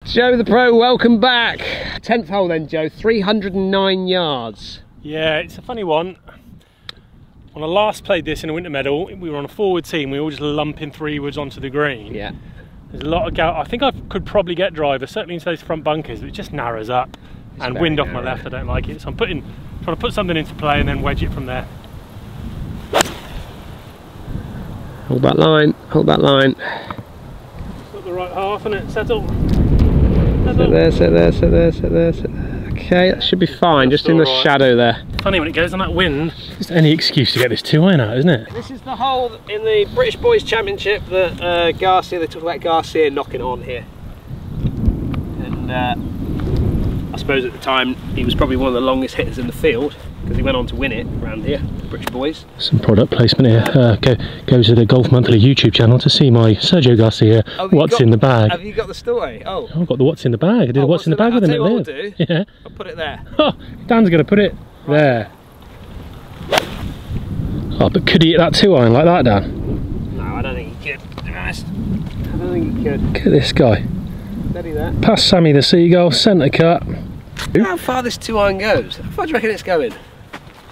Joe the Pro, welcome back. 10th hole then, Joe, 309 yards. Yeah, it's a funny one. When I last played this in a winter medal, we were on a forward team, we were all just lumping 3-woods onto the green. Yeah. There's a lot of I think I could probably get driver, certainly into those front bunkers, but it just narrows up. And wind off my left, I don't like it. So I'm trying to put something into play and then wedge it from there. Hold that line, hold that line. Got the right half and it settle. Sit there, sit there, sit there, sit there, sit there. Okay, that should be fine, just in the shadow there. Funny when it goes on that wind, just any excuse to get this 2-iron out, isn't it? This is the hole in the British Boys Championship that Garcia, they talk about Garcia knocking on here. And I suppose at the time he was probably one of the longest hitters in the field because he went on to win it around here, British Boys. Some product placement here. Go to the Golf Monthly YouTube channel to see my Sergio Garcia What's in the Bag. Have you got the story? Oh, I've got the What's in the Bag. I did What's in the Bag with him at Live. Do. Yeah. I'll put it there. Oh, Dan's going to put it there. Oh, but could he hit that 2-iron like that, Dan? No, I don't think he could, to be honest. I don't think he could. Look at this guy. Steady that. Past Sammy the Seagull, centre cut. You know how far this 2-iron goes? How far do you reckon it's going?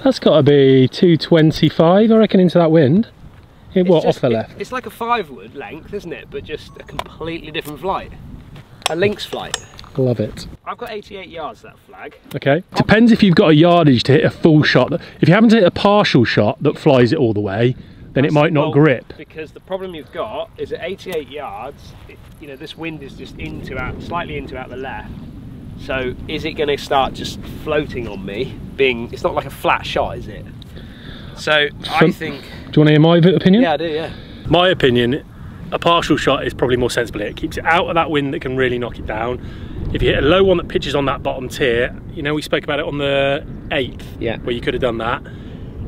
That's got to be 225, I reckon, into that wind. Off the left? It's like a 5-wood length, isn't it? But just a completely different flight. A links flight. Love it. I've got 88 yards that flag. Okay. Depends if you've got a yardage to hit a full shot. If you happen to hit a partial shot that flies it all the way, then it might not grip. Because the problem you've got is at 88 yards, you know, this wind is just slightly into out the left. So is it going to start just floating on me? It's not like a flat shot, is it? So I think... Do you want to hear my opinion? Yeah, I do, yeah. My opinion, a partial shot is probably more sensible here. It keeps it out of that wind that can really knock it down. If you hit a low one that pitches on that bottom tier, you know, we spoke about it on the 8th, yeah, where you could have done that.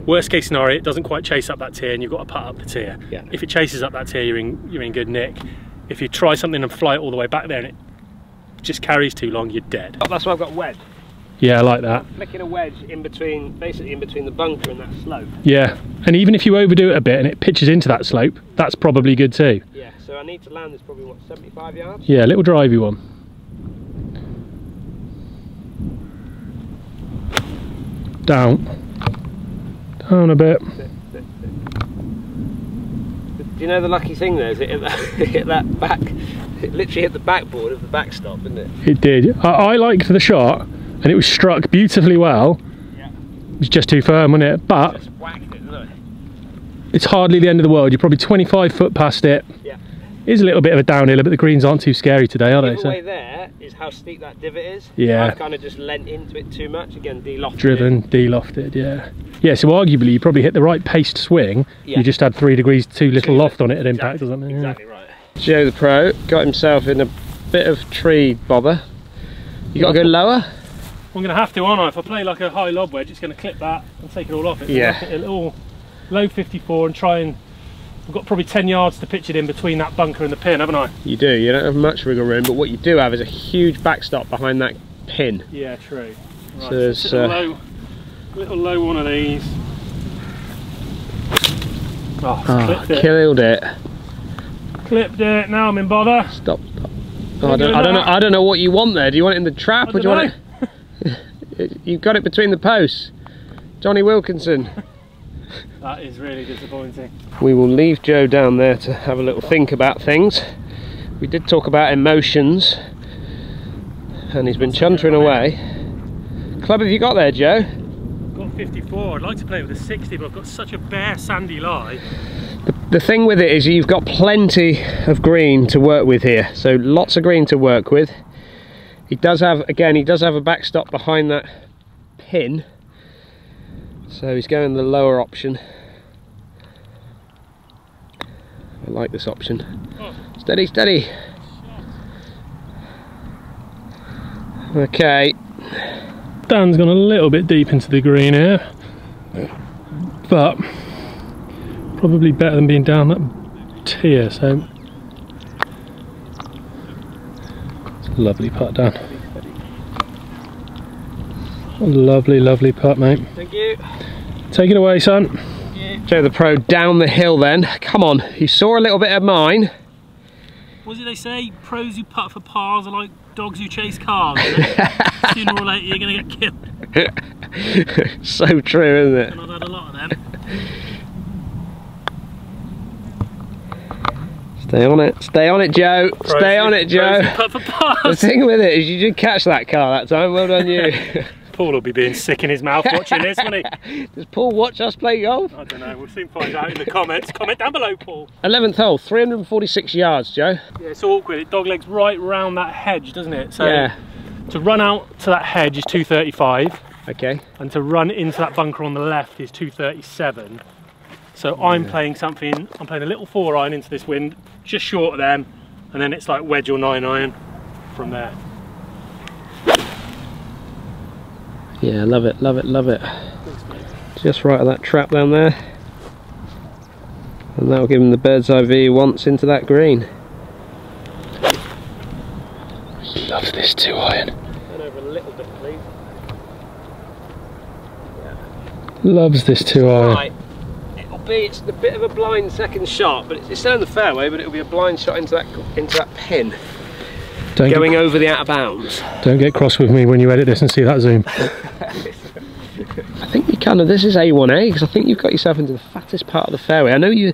Worst case scenario, it doesn't quite chase up that tier and you've got to putt up the tier. Yeah. If it chases up that tier, you're in good nick. If you try something and fly it all the way back there and it just carries too long, you're dead. That's why I've got wedge. Yeah, I like that. I'm flicking a wedge in between, basically in between the bunker and that slope. Yeah, and even if you overdo it a bit and it pitches into that slope, that's probably good too. Yeah, so I need to land this probably, what, 75 yards? Yeah, a little drivey one. Down a bit. Do you know the lucky thing there is it hit that back, it literally hit the backboard of the backstop, didn't it? It did. I liked the shot and it was struck beautifully well. Yeah. It was just too firm, wasn't it? But just whacked it, didn't it? It's hardly the end of the world. You're probably 25 foot past it. Yeah. It is a little bit of a downhill, but the greens aren't too scary today, are they? The way there is how steep that divot is. Yeah. I've kind of just leant into it too much. Again, de-lofted. Driven, de-lofted, yeah. Yeah, so arguably you probably hit the right paced swing. Yeah. You just had 3 degrees too little loft on it at impact or something. Exactly right. Joe the Pro got himself in a bit of tree bobber. You got to go lower? I'm going to have to, aren't I? If I play like a high lob wedge, it's going to clip that and take it all off. It's yeah. Like a little low 54 and try and... I've got probably 10 yards to pitch it in between that bunker and the pin, haven't I? You do. You don't have much wriggle room, but what you do have is a huge backstop behind that pin. Yeah, true. Right, so there's little low one of these. Killed it. Clipped it. Now I'm in bother. Stop. Oh, I don't know what you want there. Do you want it in the trap or do you want it? You've got it between the posts. Johnny Wilkinson. That is really disappointing. We will leave Joe down there to have a little think about things. We did talk about emotions, and he's been chuntering away. Club have you got there, Joe? I've got 54. I'd like to play with a 60, but I've got such a bare sandy lie. The thing with it is you've got plenty of green to work with here, so lots of green to work with. He does have a backstop behind that pin. So he's going the lower option. I like this option. Oh. Steady, steady. Okay. Dan's gone a little bit deep into the green here, but probably better than being down that tier. So it's a lovely putt, Dan. A lovely, lovely putt, mate. Thank you. Take it away, son. Thank you. Joe the Pro down the hill then. Come on, you saw a little bit of mine. What did they say? Pros who putt for pars are like dogs who chase cars. Sooner or later you're going to get killed. So true, isn't it? And I've had a lot of them. Stay on it, Joe. Stay on it, Joe. Putt for pass. The thing with it is you did catch that car that time. Well done, you. Paul will be being sick in his mouth watching this, won't he? Does Paul watch us play golf? I don't know. We'll soon find out in the comments. Comment down below, Paul. 11th hole, 346 yards, Joe. Yeah, it's awkward. It doglegs right round that hedge, doesn't it? So yeah. To run out to that hedge is 235. Okay. And to run into that bunker on the left is 237. So I'm playing a little 4-iron into this wind, just short of them, and then it's like wedge or 9-iron from there. Yeah, love it, love it, love it. Just right at that trap down there. And that'll give him the bird's eye view once into that green. He loves this 2-iron. Turn over a little bit, please. Yeah. Loves this 2-iron. Right. It's a bit of a blind second shot, but it's still in the fairway, but it'll be a blind shot into that pin. Going over the out of bounds. Don't get cross with me when you edit this and see that zoom. I think you kind of, this is A1A, because I think you've got yourself into the fattest part of the fairway. I know you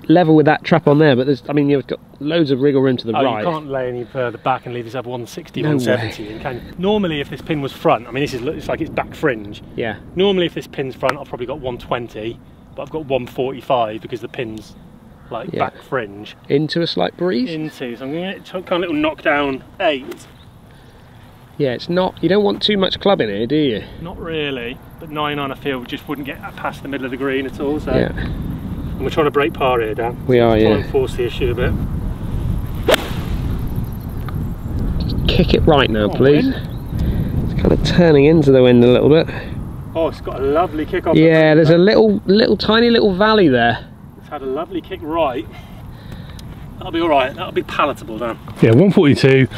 level with that trap on there, but there's, I mean, you've got loads of wriggle room to the right. You can't lay any further back and leave yourself 160, no 170. And can you? Normally, if this pin was front, I mean, it's like it's back fringe. Yeah. Normally, if this pin's front, I've probably got 120. But I've got 145 because the pin's like back fringe. Into a slight breeze? Into, so I'm going to get kind of little knockdown 8. Yeah, it's not, you don't want too much club in here, do you? Not really, but 9-iron I feel just wouldn't get past the middle of the green at all. So yeah. And we're trying to break par here, Dan. We are, yeah. Try and force the issue a bit. Just kick it right now, please. Wind. It's kind of turning into the wind a little bit. Oh, it's got a lovely kick off. Yeah, there's a tiny little valley there. It's had a lovely kick right. That'll be all right. That'll be palatable, Dan. Yeah, 142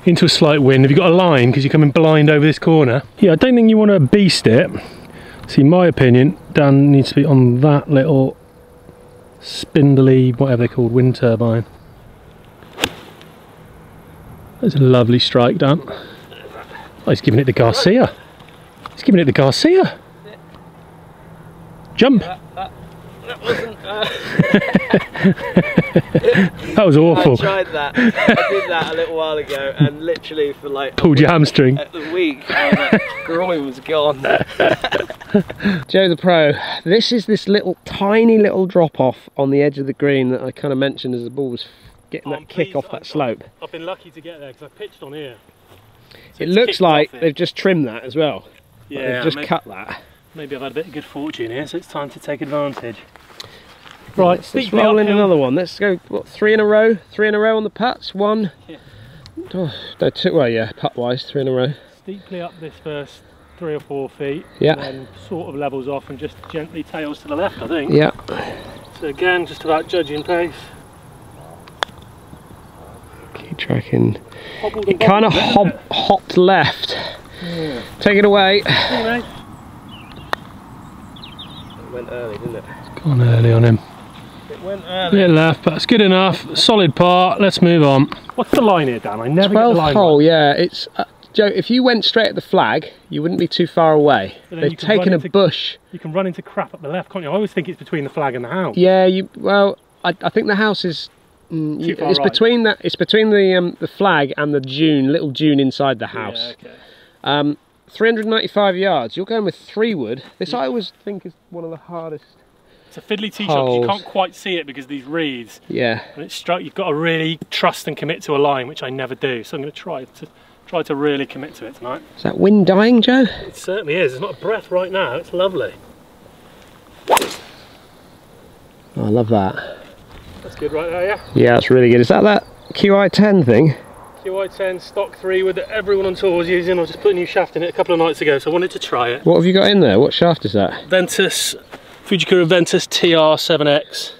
into a slight wind. Have you got a line because you're coming blind over this corner? Yeah, I don't think you want to beast it. See, my opinion, Dan needs to be on that little spindly, whatever they're called, wind turbine. That's a lovely strike, Dan. Oh, he's giving it to Garcia. He's giving it to Garcia. Jump. That wasn't... That was awful. I tried that. I did that a little while ago and literally for like... Pulled your hamstring. At the week, groin was gone. Joe the Pro, this is this tiny little drop off on the edge of the green that I kind of mentioned as the ball was getting that kick off that slope. I've been lucky to get there because I pitched on here. So it looks like they've just trimmed that as well. Yeah, they've just cut that. Maybe I've had a bit of good fortune here, so it's time to take advantage. Right, let's roll in another one. Let's go, what, 3 in a row? 3 in a row on the putts? 1. Yeah. Oh, no, 2, well, yeah, putt wise, 3 in a row. Steeply up this first 3 or 4 feet. Yeah. And then sort of levels off and just gently tails to the left, I think. Yeah. So again, just about judging pace. Keep tracking. It kind of hopped left. Yeah. Take it away. It went early, didn't it? It's gone early on him. It went early. Bit left, but it's good enough. Solid par. Let's move on. What's the line here, Dan? I never get the line. 12th hole, yeah. It's Joe. If you went straight at the flag, you wouldn't be too far away. They've taken a bush. You can run into crap up the left, can't you? I always think it's between the flag and the house. Yeah. Well, I think the house is. It's right. between that. It's between the flag and the little dune inside the house. Yeah, okay. 395 yards. You're going with 3 wood. This I always think is one of the hardest. It's a fiddly tee shot because you can't quite see it because of these reeds. Yeah. And it's you've got to really trust and commit to a line, which I never do. So I'm going to try to really commit to it tonight. Is that wind dying, Joe? It certainly is. There's not a breath right now. It's lovely. Oh, I love that. That's good right there, yeah? Yeah, that's really good. Is that QI10 thing? QI10 stock 3 wood that everyone on tour was using. I just put a new shaft in it a couple of nights ago, so I wanted to try it. What have you got in there? What shaft is that? Ventus, Fujikura Ventus TR7X.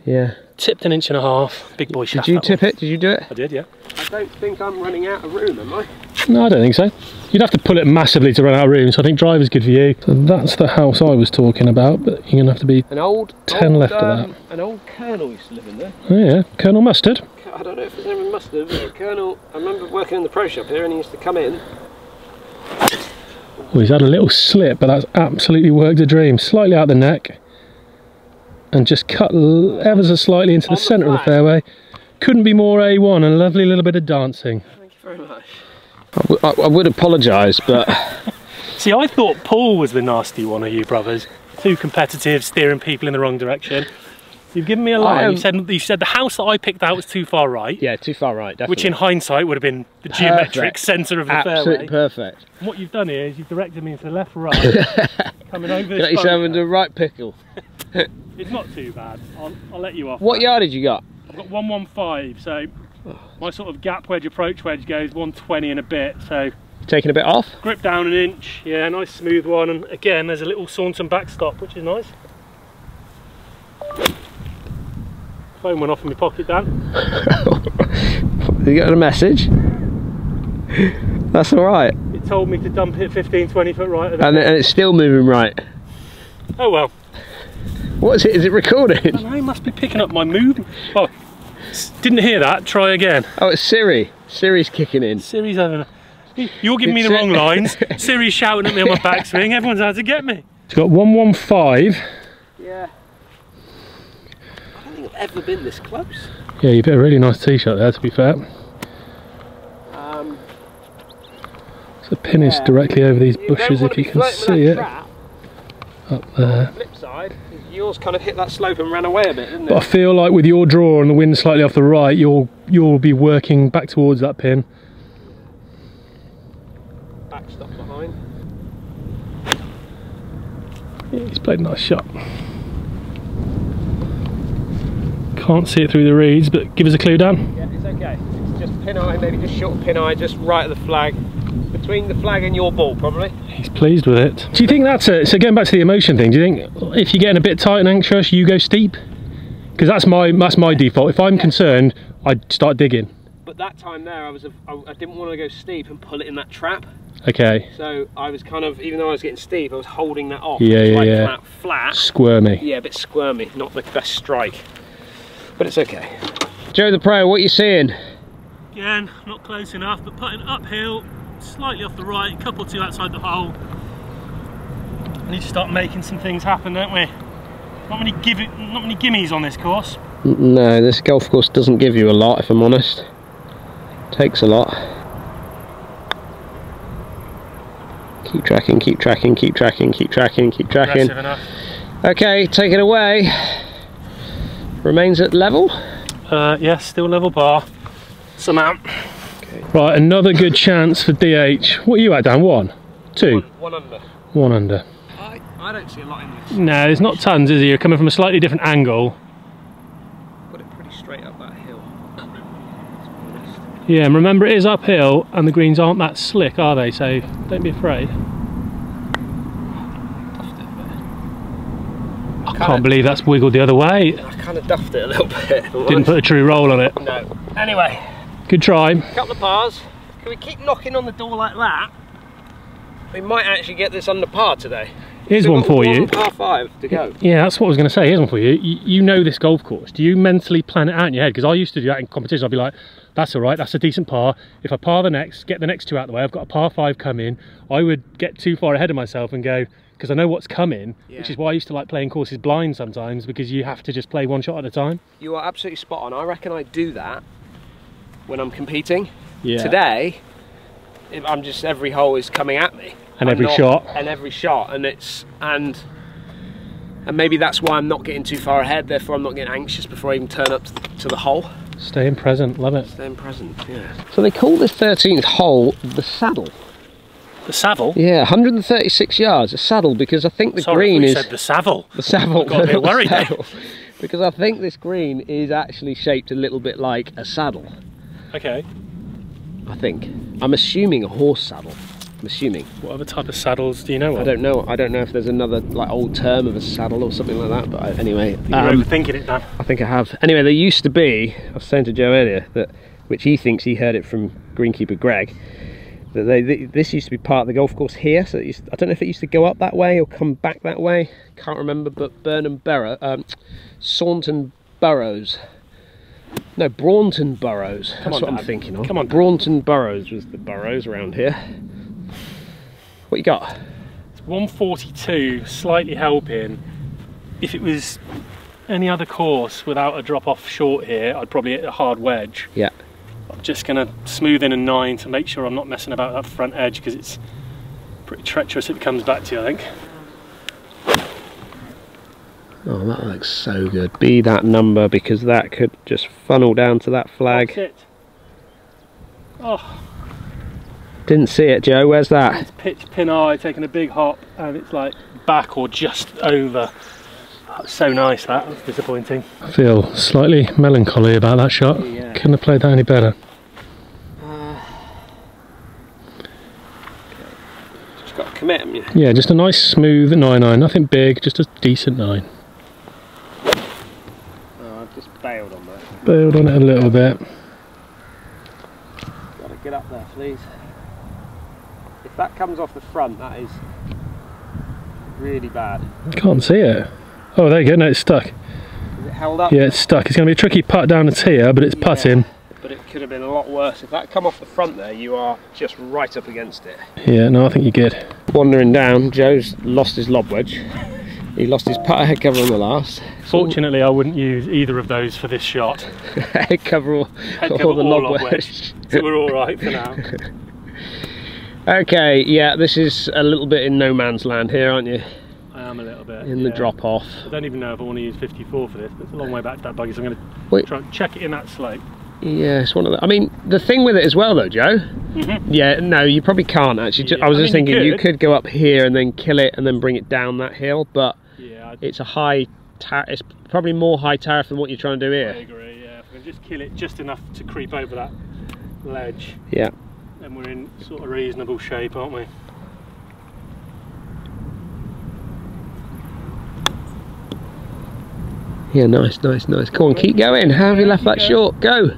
Yeah. Tipped 1.5 inches. Big boy shaft. Did you tip it? Did you do it? I did, yeah. I don't think I'm running out of room, am I? No, I don't think so. You'd have to pull it massively to run out of room, so I think driver's good for you. So that's the house I was talking about, but you're going to have to be an old 10 left of that. An old colonel used to live in there. Oh yeah, Colonel Mustard. I don't know if his name was Mustard, but Colonel, I remember working in the pro shop here and he used to come in. Well, he's had a little slip, but that's absolutely worked a dream. Slightly out the neck, and just cut ever so slightly into the centre of the fairway. Couldn't be more A1, and a lovely little bit of dancing. Thank you very much. I would apologise, but... See, I thought Paul was the nasty one of you brothers. Too competitive, steering people in the wrong direction. You've given me a line. You said the house that I picked out was too far right. Yeah, too far right, definitely. Which in hindsight would have been the geometric centre of the fairway. Absolutely perfect. And what you've done here is you've directed me into the left right, coming over this. Got yourself into the right pickle. It's not too bad. I'll let you off. What yardage you got? I've got 115, so my sort of gap wedge approach wedge goes 120 and a bit, so... Taking a bit off? Grip down an inch, yeah, nice smooth one, and again there's a little Saunton backstop, which is nice. Phone went off in my pocket, Dan. You got a message? That's alright. It told me to dump it 15-20 foot right. And it's still moving right. Oh well. What is it? Is it recording? I don't know, it must be picking up my movement. Oh, didn't hear that, try again. Oh, it's Siri. Siri's kicking in. Siri's having a... You're giving me the wrong lines. Siri's shouting at me on my backswing. Everyone's out to get me. It's got 115. Yeah. I don't think I've ever been this close. Yeah, you put a really nice tee shot there, to be fair. So the pin is directly over these bushes, if you can see it. Up there. The flip side, yours kind of hit that slope and ran away a bit, didn't it? But I feel like with your draw and the wind slightly off the right, you'll be working back towards that pin. Backstop behind. Yeah, he's played a nice shot. Can't see it through the reeds, but give us a clue, Dan. Yeah, it's okay. It's just pin eye, maybe just short pin eye, just right at the flag. Between the flag and your ball, probably. He's pleased with it. Do you think that's it? So going back to the emotion thing, do you think if you're getting a bit tight and anxious, you go steep? Because that's my default. If I'm concerned, I'd start digging. But that time there, I didn't want to go steep and pull it in that trap. Okay. So I was kind of, even though I was getting steep, I was holding that off. Yeah, like yeah. Flat. Squirmy. Yeah, a bit squirmy. Not the best strike. But it's okay. Joe the Pro, what are you seeing? Again, not close enough, but putting uphill, slightly off the right, a couple or two outside the hole. We need to start making some things happen, don't we? Not many gimmies on this course. No, this golf course doesn't give you a lot, if I'm honest. Takes a lot. Keep tracking, keep tracking, keep tracking, keep tracking, keep tracking. Aggressive enough. Okay, take it away. Remains at level? Yes, still level par. Some out. Okay. Right, another good chance for DH. What are you at, Dan? 1? 2? One under. 1 under. I don't see a lot in this. No, there's not tons, is there? You're coming from a slightly different angle. Put it pretty straight up that hill. Yeah, and remember it is uphill and the greens aren't that slick, are they? So don't be afraid. I can't believe that's wiggled the other way. I kind of duffed it a little bit. Didn't put a true roll on it. No. Anyway. Good try. Couple of pars. Can we keep knocking on the door like that? We might actually get this under par today. Here's one for you. Par 5 to go. Yeah, that's what I was going to say. Here's one for you. You know this golf course. Do you mentally plan it out in your head? Because I used to do that in competition. I'd be like, that's all right, that's a decent par. If I par the next, get the next 2 out of the way, I've got a par 5 coming. I would get too far ahead of myself and go, because I know what's coming, which is why I used to like playing courses blind sometimes, because you have to just play one shot at a time. You are absolutely spot on. I reckon I do that when I'm competing. Yeah. Today, if I'm just, every hole is coming at me. And every shot. And every shot, and it's, and maybe that's why I'm not getting too far ahead, therefore I'm not getting anxious before I even turn up to the hole. Staying present, love it. Staying present, yeah. So they call this 13th hole the saddle. The Savile? Yeah, 136 yards, a saddle, because I think the green is... said the Savile. The Savile. I got a bit worried there. Because I think this green is actually shaped a little bit like a saddle. Okay. I think. I'm assuming a horse saddle. I'm assuming. What other type of saddles do you know of? I don't know. I don't know if there's another like old term of a saddle or something like that. But anyway, you're overthinking it, Dan. I think I have. Anyway, there used to be. I was saying to Joe earlier that, which he thinks he heard it from greenkeeper Greg, This used to be part of the golf course here, so I don't know if it used to go up that way or come back that way, can't remember, but Saunton Burrows. No, Braunton Burrows. That's what I'm thinking of. Come on, Braunton Burrows was the burrows around here. What you got? It's 142, slightly helping. If it was any other course without a drop off short here, I'd probably hit a hard wedge. Yeah. I'm just going to smooth in a 9 to make sure I'm not messing about that front edge, because it's pretty treacherous if it comes back to you, I think. Oh, that looks so good. Be that number, because that could just funnel down to that flag. That's it. Oh. Didn't see it, Joe. Where's that? It's pitch pin eye, taking a big hop, and it's like back or just over. Oh, so nice, that was disappointing. I feel slightly melancholy about that shot. Yeah. Couldn't have played that any better. Just got to commit, haven't you? Yeah, just a nice smooth 9-9, nothing big, just a decent 9. Oh, I've just bailed on that. Bailed on it a little bit. Got to get up there, please. If that comes off the front, that is really bad. Can't see it. Oh, there you go, no, it's stuck. Is it held up? Yeah, it's stuck. It's going to be a tricky putt down the tier, but it's putting. But it could have been a lot worse. If that come off the front there, you are just right up against it. Yeah, no, I think you're good. Wandering down, Joe's lost his lob wedge. He lost his putter head cover on the last. Fortunately, I wouldn't use either of those for this shot. Head cover or the lob wedge. So we're all right for now. Okay, yeah, this is a little bit in no man's land here, aren't you? I am a little bit. In the drop off. I don't even know if I want to use 54 for this, but it's a long way back to that buggy, so I'm going to try and check it in that slope. Yeah, it's one of the. I mean, the thing with it as well, though, Joe. Yeah, no, you probably can't actually. Yeah, I was just thinking you could go up here and then kill it and then bring it down that hill, but yeah, it's a high. It's probably more high tariff than what you're trying to do here. I agree. Yeah, if we can just kill it just enough to creep over that ledge. Yeah. Then we're in sort of reasonable shape, aren't we? Yeah, nice, nice, nice. Come on, keep going. How have you left that short? Go.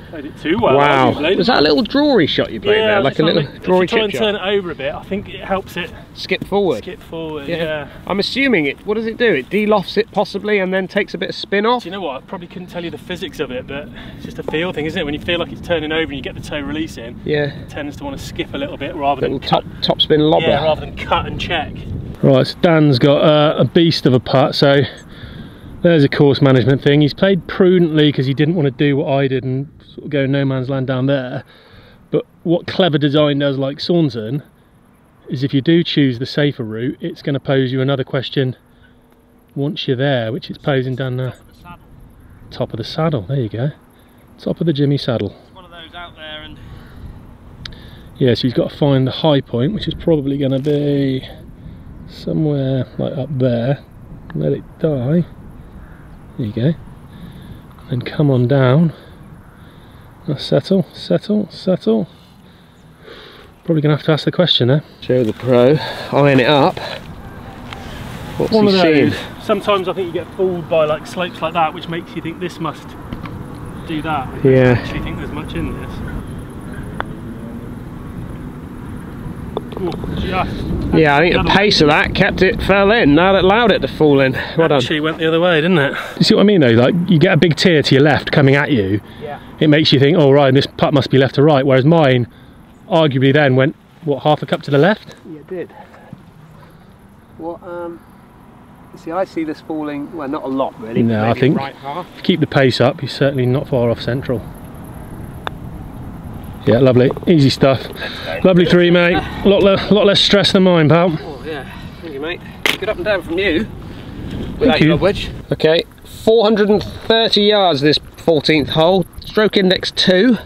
Played it too well. Wow. Was that a little drawy shot you played there? Like a little drawy chip shot? If you try and turn it over a bit, I think it helps it skip forward. Skip forward, yeah. I'm assuming it. What does it do? It de-lofts it possibly and then takes a bit of spin off? Do you know what? I probably couldn't tell you the physics of it, but it's just a feel thing, isn't it? When you feel like it's turning over and you get the toe release in, it tends to want to skip a little bit rather than top spin lobber. Yeah, rather than cut and check. Right, so Dan's got a beast of a putt, so there's a course management thing. He's played prudently because he didn't want to do what I did and sort of go no man's land down there. But what clever design does, like Saunton, is if you do choose the safer route, it's going to pose you another question once you're there, which it's posing down there. Top of the saddle, there you go. Top of the Jimmy saddle. It's one of those out there, and yeah, so he's got to find the high point, which is probably going to be somewhere like up there. Let it die. There you go. And come on down. Now settle, settle, settle. Probably going to have to ask the question there. Joe the pro, eyeing it up. What's One he of seeing? those. Sometimes I think you get fooled by like slopes like that, which makes you think this must do that. I don't actually think there's much in this. Ooh, yeah, I think the pace of that kept it fell in. Now it allowed it to fall in. Well done. Actually went the other way, didn't it? You see what I mean though? Like you get a big tier to your left coming at you. yeah, It makes you think, oh right, this putt must be left to right. Whereas mine, arguably then went what, half a cup to the left? yeah, it did. Well, see, I see this falling. Well, not a lot really. No, maybe I think right half. if you keep the pace up, you're certainly not far off central. Yeah, lovely, easy stuff. Lovely three, mate. A lot less stress than mine, pal. Oh yeah, thank you, mate. Good up and down from you. Without your wedge. Okay, 430 yards this 14th hole. Stroke index 2.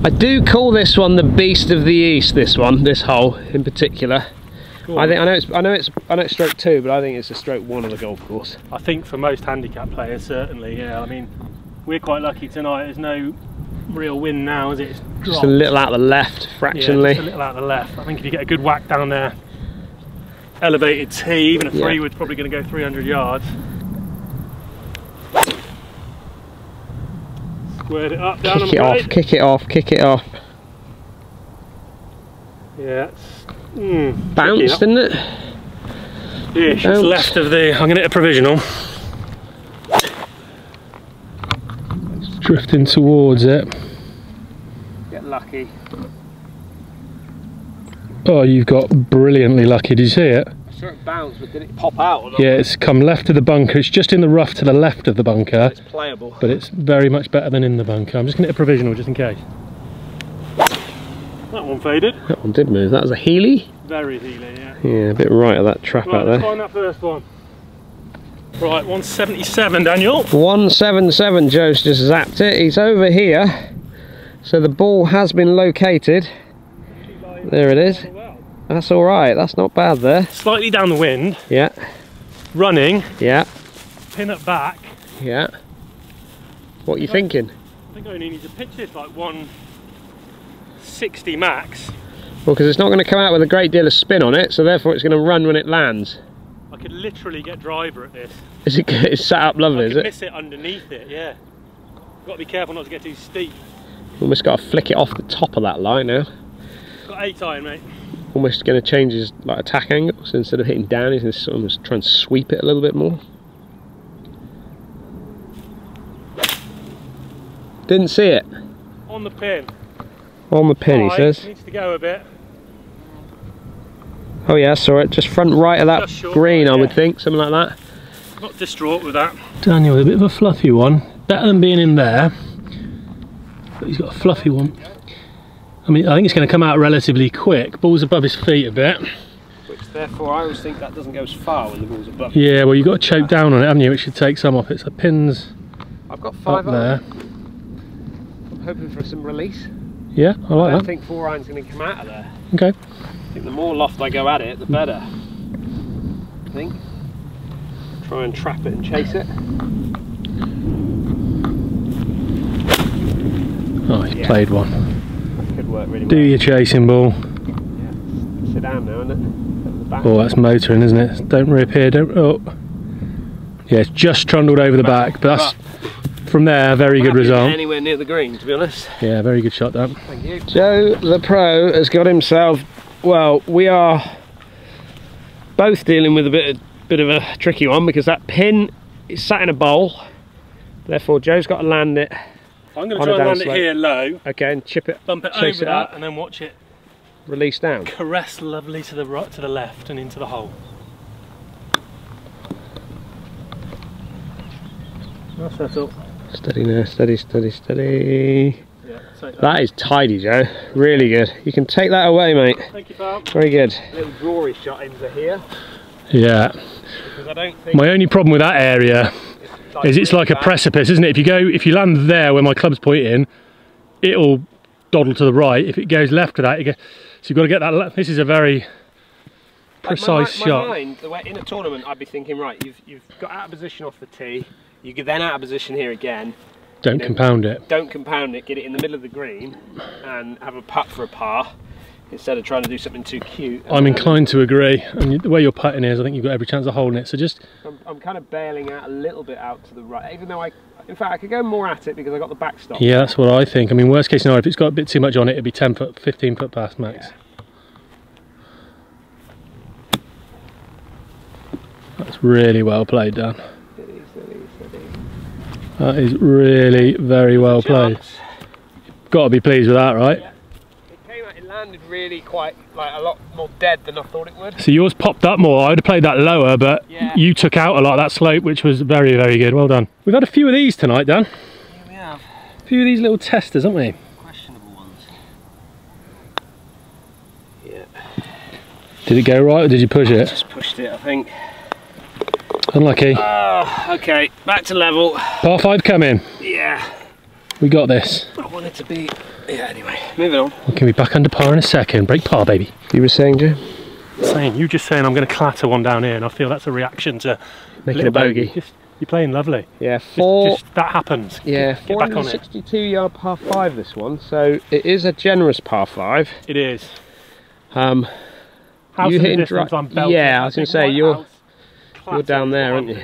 I do call this one the beast of the east. This hole in particular. I know it's stroke 2, but I think it's a stroke 1 of the golf course. I think for most handicap players, certainly. Yeah, I mean, we're quite lucky tonight. There's no real wind now, is it? It's just a little out the left, fractionally. Yeah, just a little out the left. I think if you get a good whack down there, elevated tee, even a 3-wood's probably going to go 300 yards. Squared it up, down. Kick it off, kick it off, kick it off. Yeah, it's bounced, didn't it? Yeah, it's left of the. I'm going to hit a provisional. It's drifting towards it. Get lucky. Oh, you've got brilliantly lucky. Did you see it? I saw it bounce, but did it pop out or not? Yeah, it's come left of the bunker. It's just in the rough to the left of the bunker. It's playable. But it's very much better than in the bunker. I'm just going to hit a provisional just in case. That one faded. That one did move. That was a Healy? Very Healy, yeah. Yeah, a bit right of that trap out there. Let's find that first one. Right, 177, Daniel. 177, Joe's just zapped it. He's over here. So the ball has been located. There it is. That's alright, that's not bad there. Slightly down the wind. Yeah. Running. Yeah. Pin it back. Yeah. What are you thinking? I think I only need to pitch this like 160 max. Well, because it's not going to come out with a great deal of spin on it, so therefore it's going to run when it lands. I could literally get driver at this. Is it? It's sat up lovely, is it? Miss it underneath it, yeah. Got to be careful not to get too steep. Almost got to flick it off the top of that line now. Got 8 iron, mate. Almost going to change his like attack angle, so instead of hitting down, he's going to almost try and sweep it a little bit more. Didn't see it. On the pin. On the pin, he says. Needs to go a bit. Oh yeah, I saw it. Just front right of that green, I would think, something like that. Not distraught with that. Daniel, a bit of a fluffy one. Better than being in there. But he's got a fluffy one. I mean, I think it's going to come out relatively quick. Ball's above his feet a bit. Which therefore I always think that doesn't go as far when the ball's above. Yeah, well, you've got to choke down on it, haven't you? It should take some off it. So pins I've got 5 up there. I'm hoping for some release. Yeah, I like I don't that. think 4 iron's going to come out of there. Okay. I think the more loft I go at it, the better. I think. Try and trap it and chase it. Oh, he's played one. Could work really well. Do your chasing ball. Yeah. Sit down now, isn't it? At the back. Oh, that's motoring, isn't it? Don't reappear, don't. Oh. Yeah, it's just trundled over the back, but that's from there, very good result. Anywhere near the green, to be honest. Yeah, very good shot, Dan. Thank you. Joe, the pro, has got himself. Well, we are both dealing with a bit of a tricky one because that pin is sat in a bowl. Therefore, Joe's got to land it. I'm going to try and land it here low. Okay, and chip it, bump it chase over it that, up, and then watch it release down. Caress lovely to the right, to the left, and into the hole. That's settled. Steady now, steady, steady, steady. Yeah, take that. That is tidy, Joe. Really good. You can take that away, mate. Thank you, pal. Very good. Little drawing shot into here. Yeah. Because I don't think My only problem with that area is it's like a precipice, isn't it? If you land there where my club's pointing, it'll dawdle to the right. If it goes left to that, so you've got to get that. This is a very precise shot. My mind, the way in a tournament, I'd be thinking, right, you've got out of position off the tee. You get then out of position here again. Don't compound it. Don't compound it. Get it in the middle of the green and have a putt for a par instead of trying to do something too cute. I'm inclined to agree. And the way you're putting is, I think you've got every chance of holding it. So just. I'm kind of bailing out a little bit out to the right, even though in fact, I could go more at it because I got the backstop. Yeah, that's what I think. I mean, worst case scenario, if it's got a bit too much on it, it'd be 10 foot, 15 foot past max. Yeah. That's really well played, Dan. That is really very well played. Got to be pleased with that, right? Yeah. It landed really quite, like a lot more dead than I thought it would. So yours popped up more. I would have played that lower, but you took out a lot of that slope, which was very, very good. Well done. We've had a few of these tonight, Dan. Yeah, we have. A few of these little testers, haven't we? Questionable ones. Yeah. Did it go right or did you push it? Just pushed it, I think. Unlucky. Okay, back to level. Par 5 coming. Yeah. We got this. I want it to be. Yeah, anyway, moving on. We can be back under par in a second. Break par, baby. You were saying, Joe? You just saying I'm going to clatter one down here, and I feel that's a reaction to Making a bogey. You're playing lovely. Yeah, just that happens. Yeah, get back on it. 462-yard par 5 this one, so it is a generous par 5. It is. You hitting distance, I'm belting. Yeah, I was going to say you're down there, aren't you?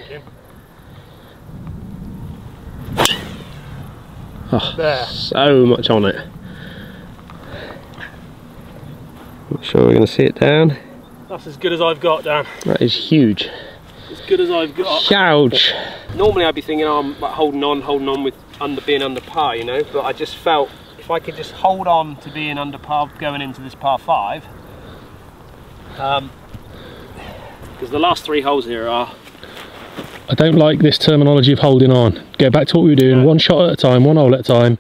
Oh, there. so much on it. Not sure we're going to see it down. That's as good as I've got, Dan. That is huge. As good as I've got. Huge. Normally I'd be thinking, oh, I'm like holding on with being under par, you know, but I just felt if I could just hold on to being under par going into this par 5, because the last 3 holes here are... I don't like this terminology of holding on. Go back to what we were doing, one shot at a time, one hole at a time.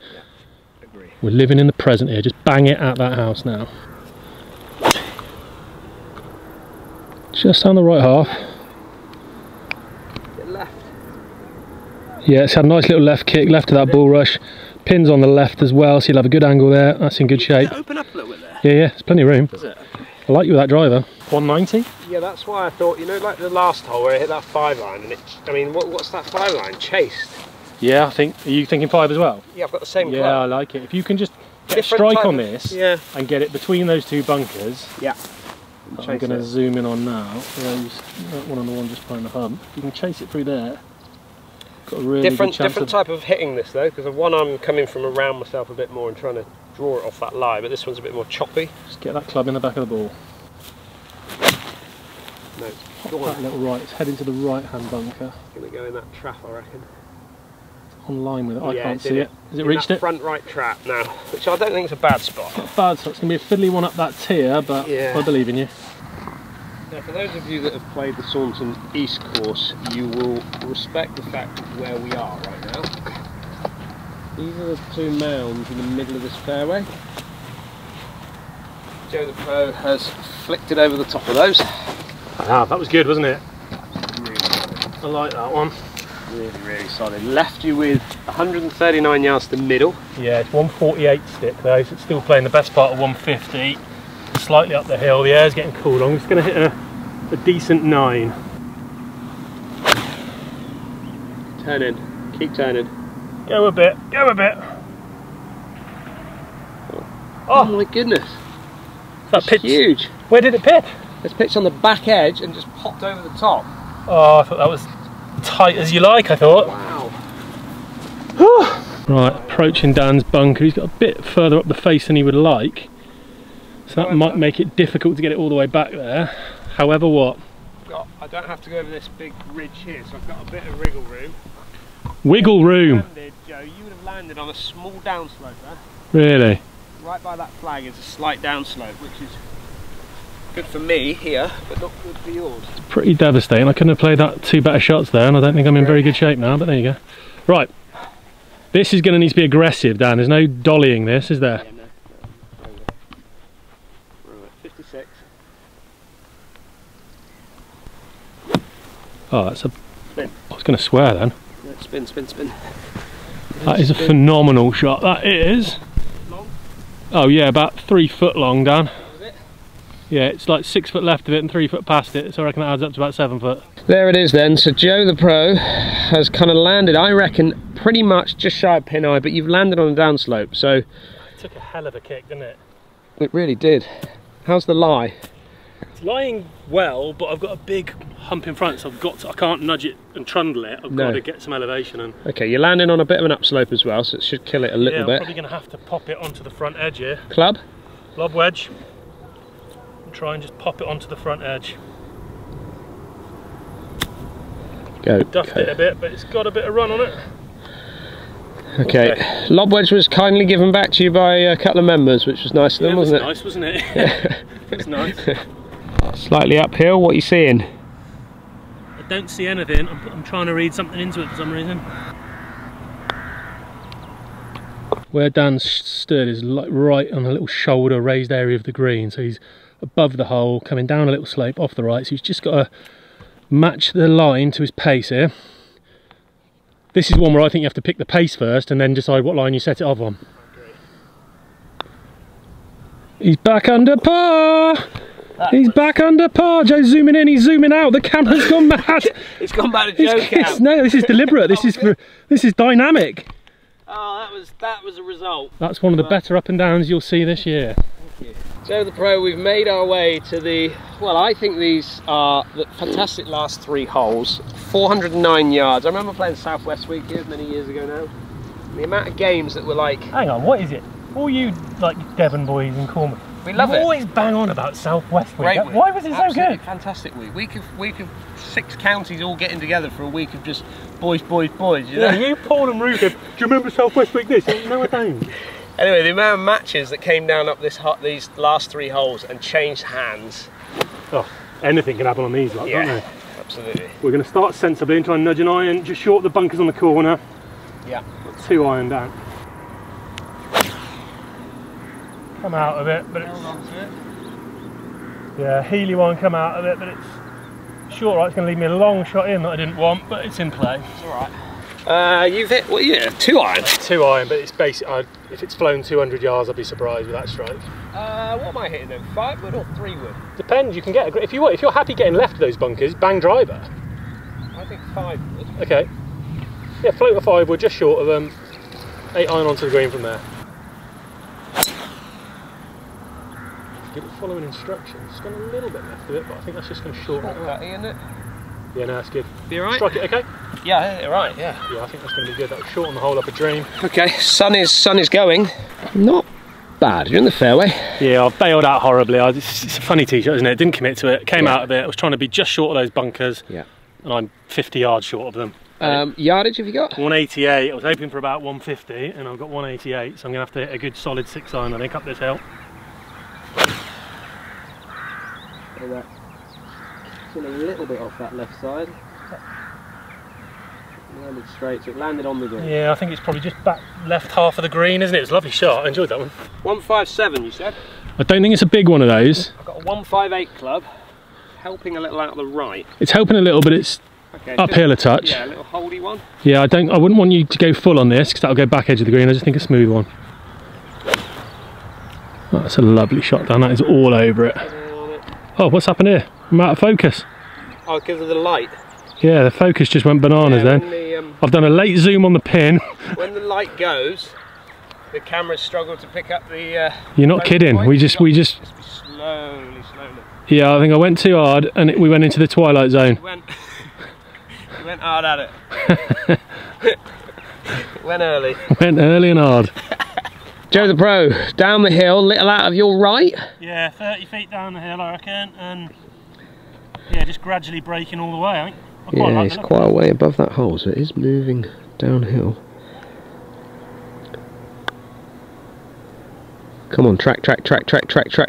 Agree. We're living in the present here, just bang it at that house now. Just down the right half. Get left. Yeah, it's had a nice little left kick, left of that bull rush. Pins on the left as well, so you'll have a good angle there. That's in good shape. Does it open up a little bit there? Yeah, there's plenty of room. Does it? I like you with that driver. 190? Yeah, that's why I thought, you know, like the last hole where I hit that 5 line, and it, I mean, what's that 5 line? Chased. Yeah, I think, are you thinking 5 as well? Yeah, I've got the same Yeah, club. I like it. If you can just get a Different strike type on of- this yeah. and get it between those 2 bunkers. Yeah. I'm Chase going to it. zoom in on now. Those, that one on the one just behind the hump. If you can chase it through there, got a really Different good chance different type of hitting this though, because the one I'm coming from around myself a bit more and trying to draw it off that lie, but this one's a bit more choppy. Just get that club in the back of the ball. No, Pop go that on. little right, it's heading to the right hand bunker. It's going to go in that trap, I reckon. On line with it, I Yeah, can't it's see in it. Has it in reached that it? front right trap now, which I don't think is a bad spot. Bad, so it's going to be a fiddly one up that tier, but Yeah. I believe in you. Now, for those of you that have played the Saunton East course, you will respect the fact of where we are right now. These are the 2 mounds in the middle of this fairway. Joe the Pro has flicked it over the top of those. Ah, that was good, wasn't it? Really, I like that one. really solid. Left you with 139 yards to middle. Yeah, it's 148 stick though, so it's still playing the best part of 150. Slightly up the hill, the air's getting cool. I'm just going to hit a decent 9. Turn in, keep turning. Go a bit, go a bit. Oh my goodness, That pitch, huge. where did it pit? It's pitched on the back edge and just popped over the top. Oh, I thought that was tight as you like, I thought. Wow. Right, approaching Dan's bunker. He's got a bit further up the face than he would like. So that might make it difficult to get it all the way back there. However, what? I don't have to go over this big ridge here, so I've got a bit of wriggle room. Wiggle room. Landed, Joe, you would have landed on a small downslope there. Really? Right by that flag is a slight downslope, which is good for me here, but not good for yours. Pretty devastating. I couldn't have played that 2 better shots there, and I don't think I'm in very good shape now, but there you go. Right. This is going to need to be aggressive, Dan. There's no dollying this, is there? Yeah, no. Right, 56. Oh, that's a... Spin. I was going to swear then. Yeah, spin, spin, spin. That is a phenomenal shot. That is. Long? Oh yeah, about 3 foot long, Dan. Is it? Yeah, it's like 6 foot left of it and 3 foot past it, so I reckon that adds up to about 7 foot. There it is then. So Joe the Pro has kind of landed, I reckon, pretty much just shy of pin eye, but you've landed on a downslope, so... It took a hell of a kick, didn't it? It really did. How's the lie? It's lying well, but I've got a big hump in front, so I can't nudge it and trundle it. I've got to get some elevation. And Okay, you're landing on a bit of an upslope as well, so it should kill it a little yeah, I'm bit. probably going to have to pop it onto the front edge here. Club? Lob wedge. And try and just pop it onto the front edge. Go. Duffed it a bit, but it's got a bit of run on it. Okay. Lob wedge was kindly given back to you by a couple of members, which was nice of them, It was wasn't it? nice, wasn't it? It was nice. Slightly uphill, what are you seeing? I don't see anything. I'm trying to read something into it for some reason. Where Dan stood is like right on a little shoulder raised area of the green, so he's above the hole, coming down a little slope off the right, so he's just got to match the line to his pace here. This is one where I think you have to pick the pace first and then decide what line you set it off on. He's back under par! He's back under par. Joe's zooming in, he's zooming out. The camera's gone mad. It's gone back to Joe cam. No, this is deliberate. This is dynamic. Oh, that was a result. That's one of the better up and downs you'll see this year. Joe the Pro, we've made our way to the, well, I think these are the fantastic last 3 holes. 409 yards. I remember playing Southwest Week here many years ago now. The amount of games that were like... Hang on, what is it? All you like Devon boys and Cornwall, we love it. Always bang on about South West Week. Great week. Why was it so good? Fantastic week. Week of 6 counties all getting together for a week of just boys, boys, boys. You know? Yeah, you, Paul and Ruth, do you remember South West Week this? No, I don't. Anyway, the amount of matches that came down up these last 3 holes and changed hands. Oh, anything can happen on these, like, yeah, don't they? Absolutely. We're going to start sensibly and try and nudge an iron just short of the bunkers on the corner. Yeah. Got 2 iron down. Come out of it, but it's... Yeah, Healy one come out of it, but it's short right. It's going to leave me a long shot in that I didn't want, but it's in play. It's alright. You've hit, what, yeah, 2 iron? 2 iron, but it's basic. If it's flown 200 yards, I'd be surprised with that strike. What am I hitting then? 5 wood or 3 wood? Depends. You can get a, if you're happy getting left of those bunkers, bang driver. I think 5 wood. Okay. Yeah, float a 5 wood just short of them. 8 iron onto the green from there. Keep following instructions. It's gone a little bit left of it, but I think that's just going to shorten it out. Isn't it? Yeah, no, that's good. Be alright? Strike it, okay? Yeah, you're right. Yeah. Yeah, I think that's going to be good. That'll shorten the hole up a dream. Okay, sun is going. Not bad. You're in the fairway. Yeah, I've bailed out horribly. It's a funny t-shirt, isn't it? Didn't commit to it. Came out of it. I was trying to be just short of those bunkers. Yeah. And I'm 50 yards short of them. Yardage have you got? 188. I was hoping for about 150, and I've got 188. So I'm going to have to hit a good solid 6 iron, I think, up this hill. It's in a little bit off that left side. Landed straight, so it landed on the green. Yeah, I think it's probably just back left half of the green, isn't it? It's a lovely shot. I enjoyed that one. 157, you said? I don't think it's a big one of those. I've got a 158 club, helping a little out of the right. It's helping a little, but it's uphill a touch. Yeah, a little holdy one. Yeah, I wouldn't want you to go full on this because that'll go back edge of the green. I just think a smooth one. Oh, that's a lovely shot, Dan. That is all over it. Oh, what's happened here? I'm out of focus. Oh, because of the light. Yeah, the focus just went bananas then. I've done a late zoom on the pin. When the light goes, the cameras struggle to pick up the... You're not kidding. Point. We just slowly. Yeah, I think I went too hard and we went into the twilight zone. You went hard at it. Went early. Went early and hard. Joe the Pro, down the hill, little out of your right. Yeah, 30 feet down the hill I reckon, and yeah, just gradually braking all the way, I think. Yeah, it's quite a way above that hole, so it is moving downhill. Come on, track,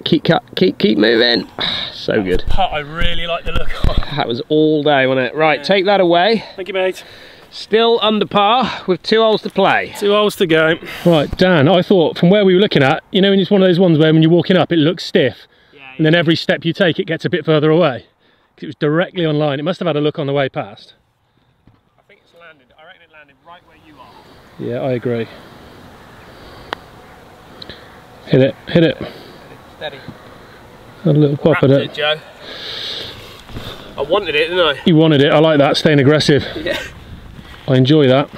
keep moving. So good. Putt I really like the look of. That was all day, wasn't it? Right, take that away. Thank you, mate. Still under par with 2 holes to play. 2 holes to go. Right, Dan, I thought from where we were looking at, you know, it's one of those ones where when you're walking up it looks stiff, and then every step you take it gets a bit further away. It was directly on line. It must have had a look on the way past. I think it's landed. I reckon it landed right where you are. Yeah, I agree. Hit it, hit it. Steady. A little pop at it. Joe. I wanted it, didn't I? You wanted it. I like that, staying aggressive. Yeah. I enjoy that.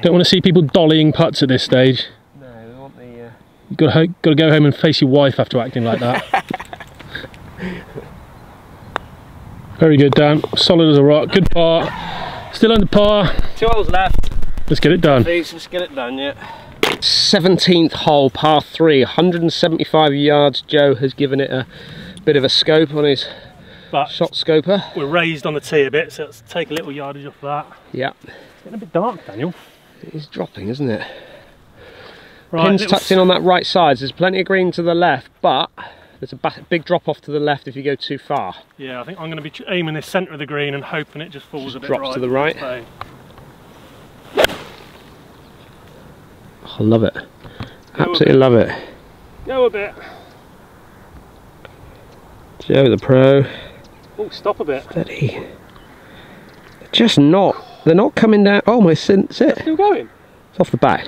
Don't want to see people dollying putts at this stage. No, we want the... You've got to go home and face your wife after acting like that. Very good, Dan. Solid as a rock. Good par. Still under par. 2 holes left. Let's get it done. Please, let's get it done, yeah. 17th hole, par 3, 175 yards. Joe has given it a bit of a scope on his shot scoper. We're raised on the tee a bit, so let's take a little yardage off that. Yeah. It's getting a bit dark, Daniel. It is dropping, isn't it? Right, Pin's tucked in on that right side. There's plenty of green to the left, but there's a big drop off to the left if you go too far. Yeah, I think I'm going to be aiming this centre of the green and hoping it just falls a bit drops right to the right. So. I love it. Absolutely love it. Go a bit. Joe the Pro. Oh, stop a bit. Steady. They're not coming down. Oh, my sit. Still going. It's off the back.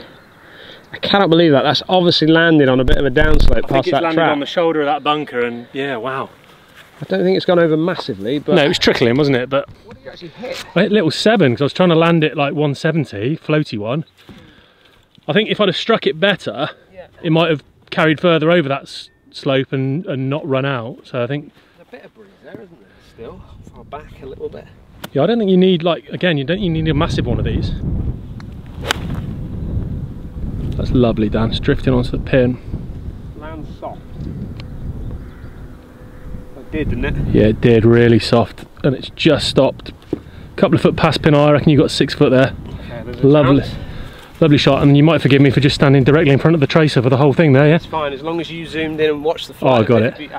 I cannot believe that. That's obviously landed on a bit of a downslope past that trap. I think it's landed on the shoulder of that bunker, and yeah, wow. I don't think it's gone over massively, but... No, it was trickling, wasn't it? But what did you actually hit? I hit little 7, because I was trying to land it like 170, floaty one. I think if I'd have struck it better, it might have carried further over that slope and not run out. So I think... There's a bit of breeze there, isn't there, still? Far back a little bit. Yeah, I don't think you need, like, again, you need a massive one of these. That's lovely, Dan. It's drifting onto the pin. Lands soft. It did, didn't it? Yeah, it did, really soft, and it's just stopped. A couple of foot past pin eye, I reckon you got 6 foot there. Okay, lovely, lovely shot, and you might forgive me for just standing directly in front of the tracer for the whole thing there, yeah? It's fine, as long as you zoomed in and watched the flight. Oh, I got it.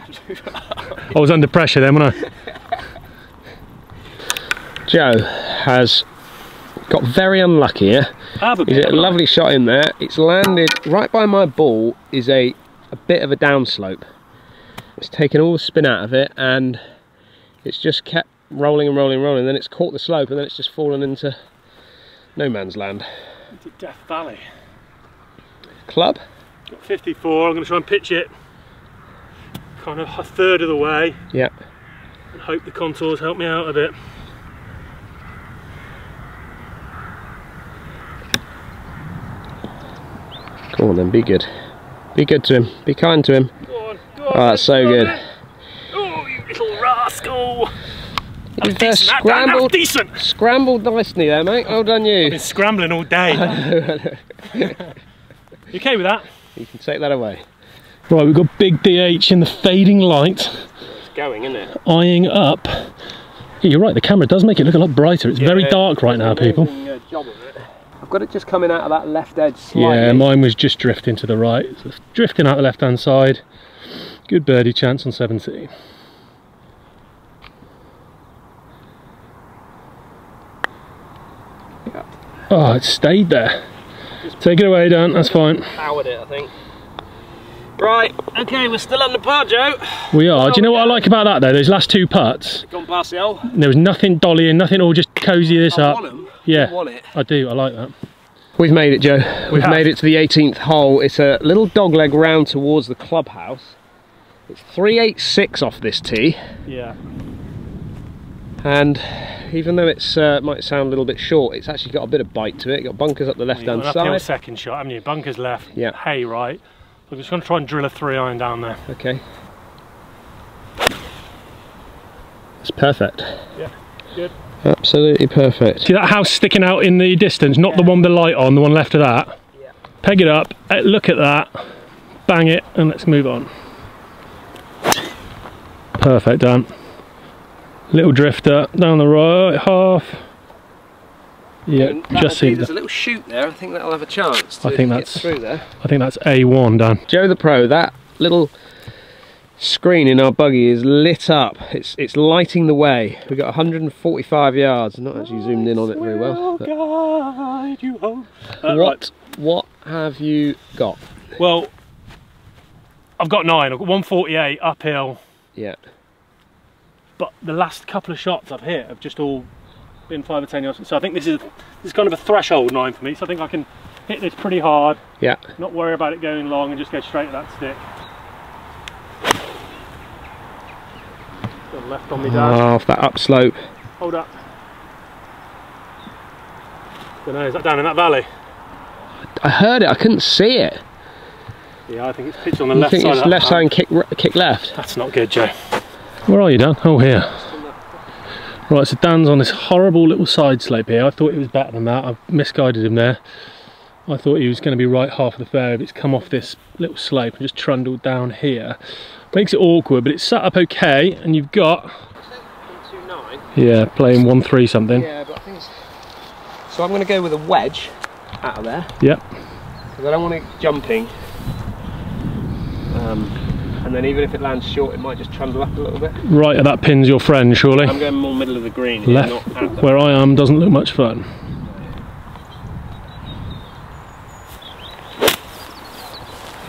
I was under pressure then, wasn't I? Joe has got very unlucky here. He's hit a lovely shot in there. It's landed right by my ball, is a bit of a downslope. It's taken all the spin out of it and it's just kept rolling and rolling and rolling, then it's caught the slope and then it's just fallen into no man's land. Into Death Valley. Club? Got 54, I'm going to try and pitch it kind of a third of the way. Yeah. And hope the contours help me out a bit. Go on then, be good. Be good to him, be kind to him. Go on, Oh, that's so good. Oh, you little rascal! You've scrambled, decent. Scrambled nicely there, mate. Well done, you. I've been scrambling all day. You okay with that? You can take that away. Right, we've got big DH in the fading light. It's going, isn't it? Eyeing up. Yeah, you're right, the camera does make it look a lot brighter. It's very dark right now, people. Job of it. I've got it just coming out of that left edge slightly. Yeah, mine was just drifting to the right. So it's drifting out the left hand side. Good birdie chance on 17. Oh, it stayed there. Take it away, Dan, that's fine. Powered it, I think. Right, okay, we're still under par, Joe. We are. Do you know what I like about that though? Those last 2 putts. Gone past the hole. There was nothing dollying, nothing all just cozy this up. Want 'em. Yeah, Want it. I do, I like that. We've made it, Joe. We've have. made it to the 18th hole. It's a little dogleg round towards the clubhouse. It's 386 off this tee. Yeah. And even though it's might sound a little bit short, it's actually got a bit of bite to it. Got bunkers up the left-hand side. Second shot, haven't you? Bunkers left, yeah. Hay right. I'm just going to try and drill a 3-iron down there. Okay. It's perfect. Yeah, good. Absolutely perfect. See that house sticking out in the distance? Not the one with the light on, the one left of that. Yeah. Peg it up, look at that, bang it, and let's move on. Perfect, Dan. Little drifter down the right half. Yeah, just see. There's a little shoot there. I think that'll have a chance to get through there. I think that's A1, Dan. Joe the Pro, that little screen in our buggy is lit up. It's lighting the way. We've got 145 yards. I'm not actually zoomed in on it very well. Guide you home. What have you got? Well, I've got 9. I've got 148 uphill. Yeah. But the last couple of shots I've hit have just all been 5 or 10 yards. So I think this is kind of a threshold 9 for me. So I think I can hit this pretty hard. Yeah. Not worry about it going long and just go straight to that stick. Got left on me, Dan. Oh, off that upslope. Hold up. Don't know, is that down in that valley? I heard it, I couldn't see it. Yeah, I think it's pitched on the left side. It's left side and kick left. That's not good, Joe. Where are you, Dan? Oh, here. Right, so Dan's on this horrible little side slope here. I thought he was better than that. I've misguided him there. I thought he was going to be right half of the fairway, but it's come off this little slope and just trundled down here. Makes it awkward, but it's set up okay, and you've got... 129. Yeah, playing 1-3 something. Yeah, but I think it's... So I'm going to go with a wedge out of there. Yep. Because I don't want it jumping. And then even if it lands short, it might just trundle up a little bit. Right at that pin's your friend, surely. I'm going more middle of the green here, left, not at the... where I am, doesn't look much fun.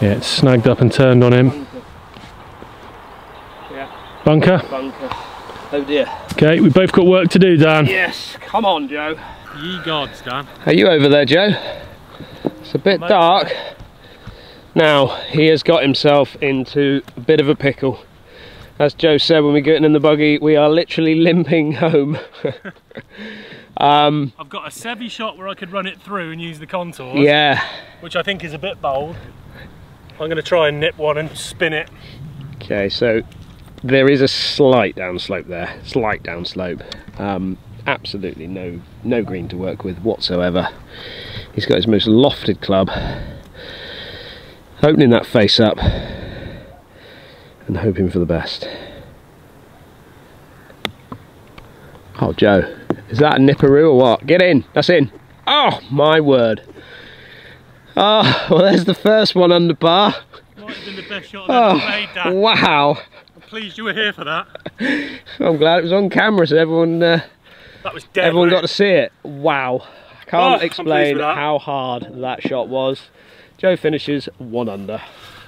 Yeah, it's snagged up and turned on him. Bunker. Yeah. Bunker? Bunker. Oh dear. Okay, we've both got work to do, Dan. Yes, come on, Joe. Ye gods, Dan. Are you over there, Joe? It's a bit dark. Now, he has got himself into a bit of a pickle. As Joe said when we were getting in the buggy, we are literally limping home. I've got a Sevi shot where I could run it through and use the contours. Yeah. Which I think is a bit bold. I'm going to try and nip one and spin it. Okay, so there is a slight downslope there. Slight downslope. Absolutely no green to work with whatsoever. He's got his most lofted club. opening that face up and hoping for the best. Oh, Joe, is that a nipperoo or what? Get in, that's in. Oh, my word. Oh, well, there's the first one under par. Might have been the best shot I've ever made, Dan. Wow. I'm pleased you were here for that. I'm glad it was on camera so everyone, that was dead, everyone got to see it. Wow. I can't explain that. how hard that shot was. Joe finishes 1 under.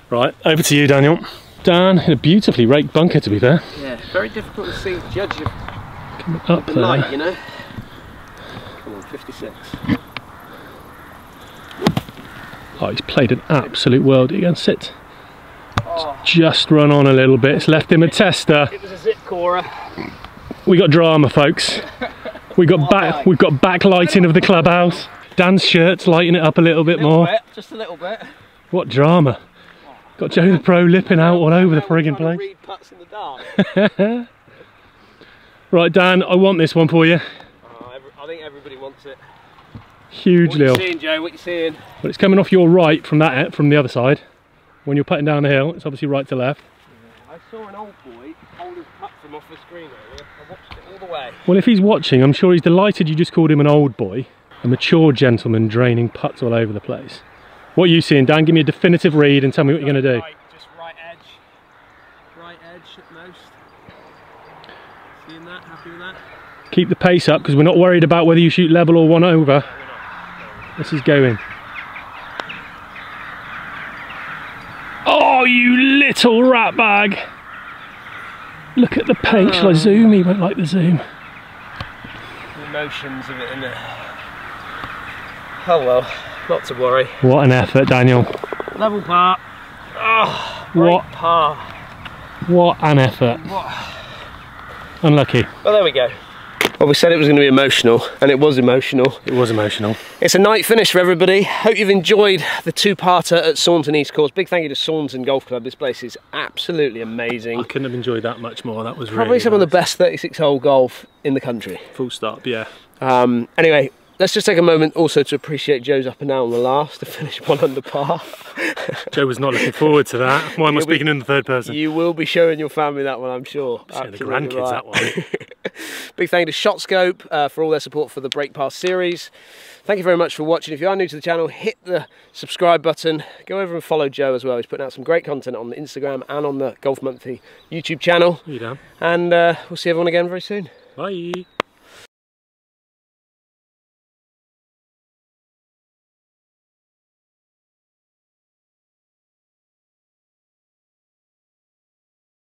Right, over to you, Daniel. Dan, in a beautifully raked bunker, to be fair. Yeah, very difficult to see, judge of Coming up the there. light, you know. Come on, 56. Oh, he's played an absolute worldie against it. Oh. Just run on a little bit. It's left him a tester. It was a zip corer. We got drama, folks. We've got backlighting of the clubhouse. Dan's shirt's lighting it up a little bit more. Just a little bit. What drama? Got Joe the Pro lipping out all over the friggin' place. Read putts in the dark. Right, Dan, I want this one for you. I think everybody wants it. Huge lil. What you seeing, Joe? What you seeing? Well, it's coming off your right from the other side. When you're putting down the hill, it's obviously right to left. I saw an old boy hold his putt from off the screen earlier. I watched it all the way. Well, if he's watching, I'm sure he's delighted you just called him an old boy. A mature gentleman draining putts all over the place. What are you seeing, Dan? Give me a definitive read and tell me what you're going to do. Right, just right edge. Right edge at most. Seeing that? Happy with that? Keep the pace up because we're not worried about whether you shoot level or 1 over. This is going. Oh, you little rat bag! Look at the paint. Shall I zoom? He won't like the zoom. The emotions of it, isn't it? Oh well, not to worry. What an effort, Daniel. Level par. Oh, great par. What an effort. Unlucky. Well, there we go. Well, we said it was going to be emotional, and it was emotional. It was emotional. It's a night finish for everybody. Hope you've enjoyed the 2-parter at Saunton East Course. Big thank you to Saunton Golf Club. This place is absolutely amazing. I couldn't have enjoyed that much more. That was probably really some of the best 36-hole golf in the country. Full stop, yeah. Anyway, let's just take a moment also to appreciate Joe's up and down on the last to finish 1 under par. Joe was not looking forward to that. Why am I speaking in the third person? You will be showing your family that one, I'm sure. Showing the grandkids that one. Big thank you to ShotScope for all their support for the Break Pass series. Thank you very much for watching. If you are new to the channel, hit the subscribe button. Go over and follow Joe as well. He's putting out some great content on Instagram and on the Golf Monthly YouTube channel. You done? And we'll see everyone again very soon. Bye.